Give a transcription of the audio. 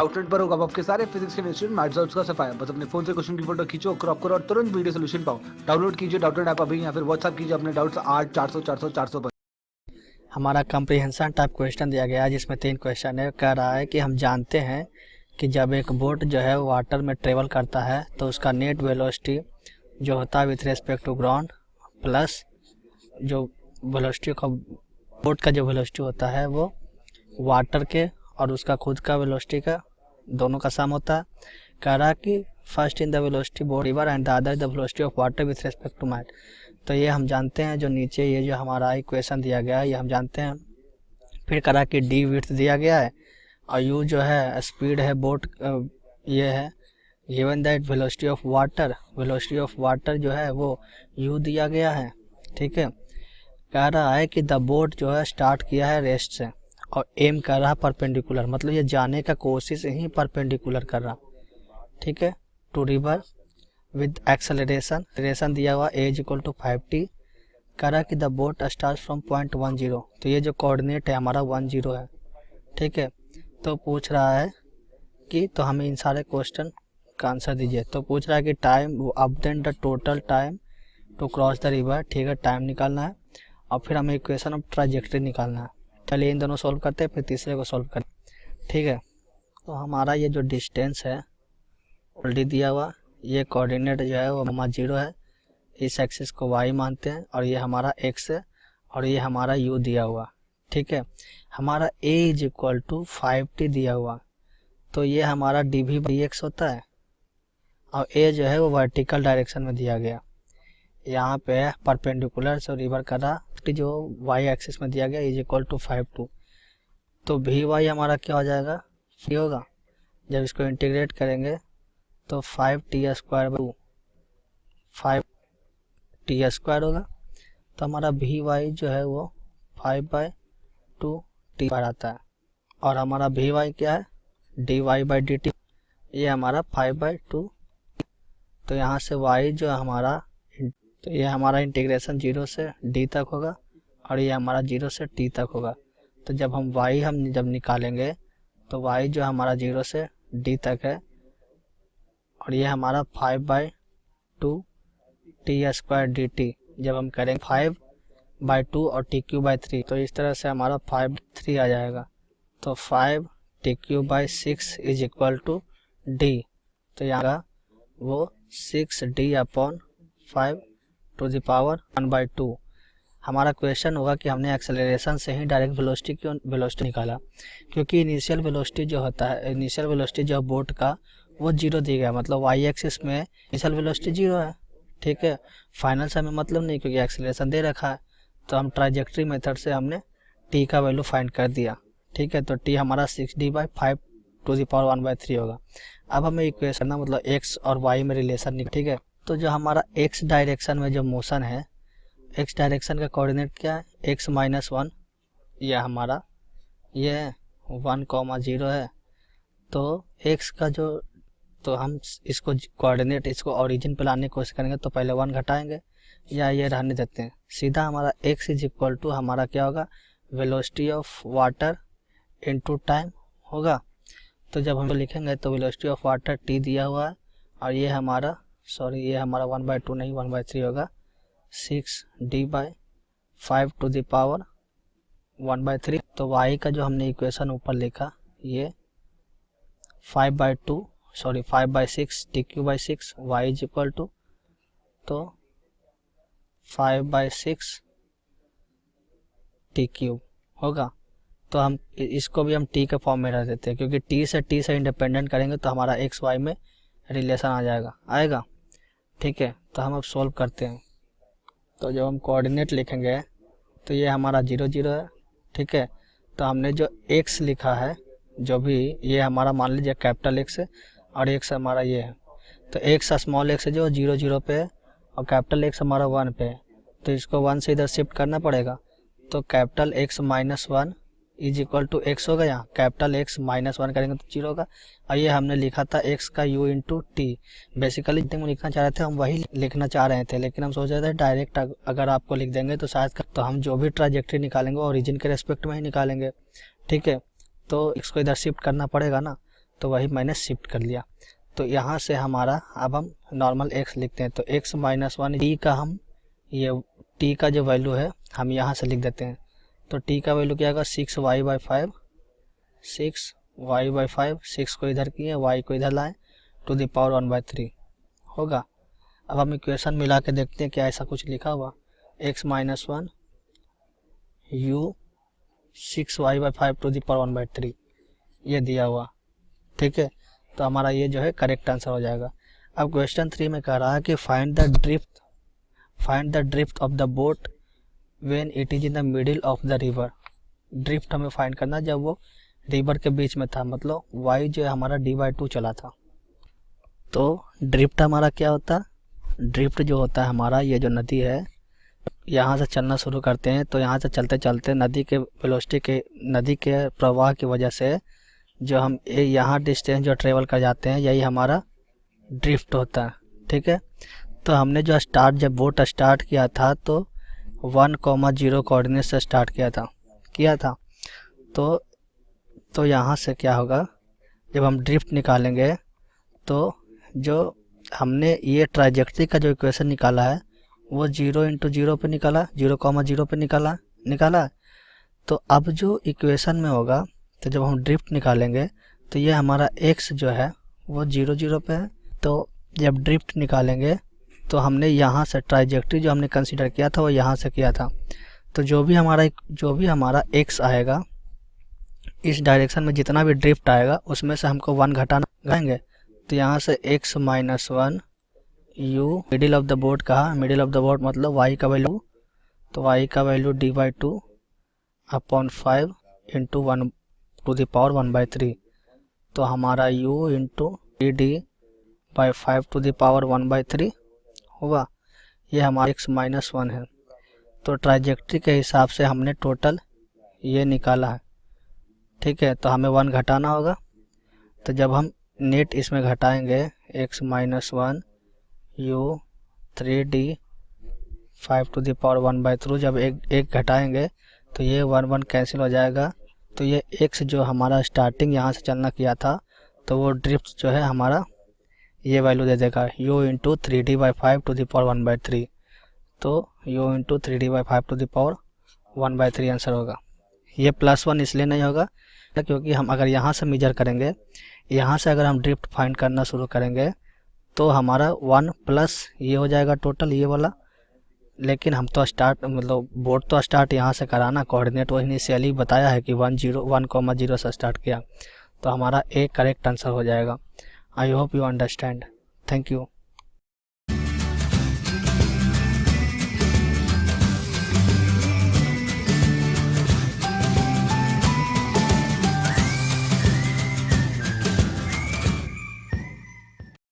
Outlet पर होगा आपके सारे फिजिक्स के इंस्टीट्यूट मैथ्स और उसका सफाया। बस अपने फोन से क्वेश्चन की फोटो खींचो, क्रॉप करो और तुरंत वीडियो सोल्यूशन पाओ। डाउनलोड कीजिए डाउटनेट ऐप अभी या फिर व्हाट्सएप कीजिए अपने डाउट्स 8 400 400 400 पर। हमारा कंप्रीहेंशन टाइप क्वेश्चन दिया गया है जिसमें 3 क्वेश्चन है। कह रहा है कि हम जानते हैं कि जब एक बोट जो है वाटर में ट्रेवल करता है तो उसका नेट वेलोसिटी जो होता है with respect to ground plus जो वेलोसिटी का बोट का जो वेलोसिटी होता है वो वाटर के और उसका खुद का वेलोसिटी का दोनों का सम होता है। कह रहा है कि first in the velocity boat river and the other the velocity of water with respect to mat. तो ये हम जानते हैं, जो नीचे ये जो हमारा इक्वेशन दिया गया है ये हम जानते हैं। फिर कह रहा है कि डी विड्थ दिया गया है और यू जो है स्पीड है बोट ये है। Given that velocity of water जो है वो यू दिया गया है। ठीक है, कह रहा है कि द बोट जो है स्टार्ट किया है रेस्ट से और एम कर रहा है परपेंडिकुलर, मतलब ये जाने का कोशिश ही परपेंडिकुलर कर रहा। ठीक है, टू रिवर विद एक्सेलरेशन दिया हुआ a = 5t। कह रहा है कि the boat start from point 10, तो ये जो कोऑर्डिनेट है हमारा 10 है। ठीक है, तो पूछ रहा है कि तो हमें इन सारे क्वेश्चन का आंसर दीजिए। तो पूछ रहा है कि टाइम अब then the total time to cross the river. ठीक है, टाइम निकालना है और फिर हमें इक्वेशन ऑफ ट्राजेक्टरी निकालना है। चलिए इन दोनों सॉल्व करते हैं, फिर तीसरे को सॉल्व करते। ठीक है, तो हमारा ये जो डिस्टेंस है ऑलरेडी दिया हुआ, ये कोऑर्डिनेट जो है वो 0 है, इस एक्सिस को y मानते हैं और ये हमारा x है और ये हमारा u दिया हुआ। ठीक है, हमारा a = 5t दिया हुआ, तो ये हमारा dv/dx होता है और a जो है वो वर्टिकल डायरेक्शन में दिया गया। यहाँ पे परपेंडिकुलर से रिवर कर रहा, जो y एक्सिस में दिया गया = 5 तो vy हमारा क्या हो जाएगा, ये होगा। जब इसको इंटीग्रेट करेंगे तो 5t² 5t² होगा, तो हमारा vy जो है वो 5/2t पर आता है और हमारा vy क्या है, dy/dt, ये हमारा 5/2। तो यहाँ से y जो हमारा, तो ये हमारा इंटीग्रेशन 0 से d तक होगा और ये हमारा 0 से t तक होगा। तो जब हम y जब निकालेंगे तो y जो हमारा 0 से d तक है और ये हमारा 5/2 t² dt। जब हम करेंगे 5/2 और t³ 3, तो इस तरह से हमारा 5/3 आ जाएगा। तो 5t³ 6 = d, तो यहाँ वो 6d/5 टू द पावर 1/2। हमारा क्वेश्चन होगा कि हमने एक्सेलरेशन से ही डायरेक्ट वेलोसिटी निकाला, क्योंकि इनिशियल वेलोसिटी जो होता है, इनिशियल वेलोसिटी जो बोट का वो 0 दिया गया, मतलब y एक्सिस में इनिशियल वेलोसिटी 0 है। ठीक है, फाइनल से हमें मतलब नहीं क्योंकि एक्सेलरेशन दे रखा है, तो हम ट्राजेक्टरी मेथड से हमने t का वैल्यू फाइंड कर दिया। ठीक है, तो t हमारा 6d/5 टू द पावर 1/3 होगा। अब हमें इक्वेशन ना मतलब x और y में रिलेशन नहीं। ठीक है, तो जो हमारा x डायरेक्शन में जो मोशन है, x डायरेक्शन का कोऑर्डिनेट क्या है, x-1, यह हमारा ये 1,0 है। तो x का जो, तो हम इसको कोऑर्डिनेट, इसको ओरिजिन पे लाने की कोशिश करेंगे तो पहले 1 घटाएंगे या ये रहने देते हैं। सीधा हमारा x = हमारा क्या होगा, velocity of water into time होगा। तो जब हम लिखेंगे तो वेलोसिटी ऑफ वाटर t दिया हुआ है और ये हमारा, ये हमारा 1/2 नहीं 1/3 होगा, 6d/5 टू द पावर 1/3। तो y का जो हमने इक्वेशन ऊपर लिखा, ये 5/6 t³/6 y = तो 5/6 t³ होगा। तो हम इसको भी हम t के फॉर्म में रख देते हैं, क्योंकि t से इंडिपेंडेंट करेंगे तो हमारा x y में रिलेशन आएगा। ठीक है, तो हम अब सॉल्व करते हैं। तो जब हम कोऑर्डिनेट लिखेंगे तो ये हमारा 0 0 है। ठीक है, तो हमने जो x लिखा है, जो भी ये हमारा मान लीजिए कैपिटल X है और x हमारा ये है, तो x स्मॉल x जो 0 0 पे है और कैपिटल X हमारा 1 पे है, तो इसको 1 से इधर शिफ्ट करना पड़ेगा। तो कैपिटल X - 1 = x होगा, यहाँ कैपिटल X - 1 करेंगे तो 0 होगा। और ये हमने लिखा था x का u × t, बेसिकली हम लिखना चाह रहे थे, हम वही लिखना चाह रहे थे, लेकिन हम सोच रहे थे डायरेक्ट अगर आपको लिख देंगे तो शायद, तो हम जो भी ट्राजेक्टरी निकालेंगे ओरिजिन के रेस्पेक्ट में ही निकालेंगे। ठीक है, तो इसको इधर शिफ्ट करना पड़ेगा ना, तो वही मैंने शिफ्ट कर लिया। तो यहाँ से हमारा अब हम नॉर्मल x लिखते हैं, तो x माइनस 1 t का हम ये t का जो वैल्यू है हम यहाँ से लिख देते हैं। तो t का वैल्यू क्या आएगा 6y/5, 6y/5, 6 को इधर किए, y को इधर लाए, टू द पावर 1/3 होगा। अब हम इक्वेशन मिला के देखते हैं क्या ऐसा कुछ लिखा हुआ, x minus 1 u 6y/5 to the power 1/3 ये दिया हुआ, ठीक है। तो हमारा ये जो है करेक्ट आंसर हो जाएगा। अब क्वेश्चन 3 में कह रहा है कि find the drift of the boat when it is in the middle of the river. Drift हमें फाइंड करना जब वो रिवर के बीच में था, मतलब y जो है हमारा d/2 चला था। तो ड्रिफ्ट हमारा क्या होता है, ड्रिफ्ट जो होता है हमारा, ये जो नदी है यहाँ से चलना शुरू करते हैं, तो यहाँ से चलते चलते नदी के वेलोसिटी के, नदी के प्रवाह की वजह से जो हम यहाँ डिस्टेंस जो ट्रेवल कर जाते हैं यही हमारा ड्रिफ्ट होता है, ठीक है। तो हमने जो जब बोट स्टार्ट किया था तो 1,0 कोऑर्डिनेट से स्टार्ट किया था। तो यहाँ से क्या होगा, जब हम ड्रिफ्ट निकालेंगे तो जो हमने ये ट्राजेक्ट्री का जो इक्वेशन निकाला है वो 0 × 0 पे निकाला, 0,0 पे निकाला। तो अब जो इक्वेशन में होगा, तो जब हम ड्रिफ्ट निकालेंगे तो ये हमारा x जो है वो 0, 0 पे है। तो जब ड्रिफ्ट निकालेंगे तो हमने यहाँ से ट्राजेक्ट्री जो हमने कंसीडर किया था वो यहाँ से किया था। तो जो भी हमारा x आएगा इस डायरेक्शन में, जितना भी ड्रिफ्ट आएगा उसमें से हमको 1 घटाएंगे। तो यहाँ से x minus 1 u middle of the boat कहा, मिडिल ऑफ द बोट मतलब y का वैल्यू, तो y का value d/2 upon 5 into 1 to the power 1/3। तो हमारा u into d/5 to the power 1/3 होगा। ये हमारा x माइनस 1 है। तो ट्राजेक्ट्री के हिसाब से हमने टोटल ये निकाला है, ठीक है। तो हमें 1 घटाना होगा। तो जब हम नेट इसमें घटाएंगे x minus 1 u 3d/5 to the power 1/3, जब एक घटाएंगे तो ये 1 1 कैंसिल हो जाएगा। तो ये x जो हमारा स्टार्टिंग यहाँ से चलना किया था तो वो ड्रिफ्ट जो है हमारा ये वैल्यू दे देगा u into 3d/5 to the power 1/3। तो u into 3d/5 to the power 1/3 answer होगा। ये +1 इसलिए नहीं होगा क्योंकि हम अगर यहाँ से मेजर करेंगे, यहाँ से अगर हम ड्रिफ्ट फाइंड करना शुरू करेंगे तो हमारा 1 प्लस ये हो जाएगा टोटल ये वाला। लेकिन हम तो बोट तो स्टार्ट यहाँ से कराना, कोऑर्डिनेट वो इनिशियली बताया है कि 1,0 से स्टार्ट किया। तो हमारा ए करेक्ट आंसर हो जाएगा। I hope you understand. Thank you.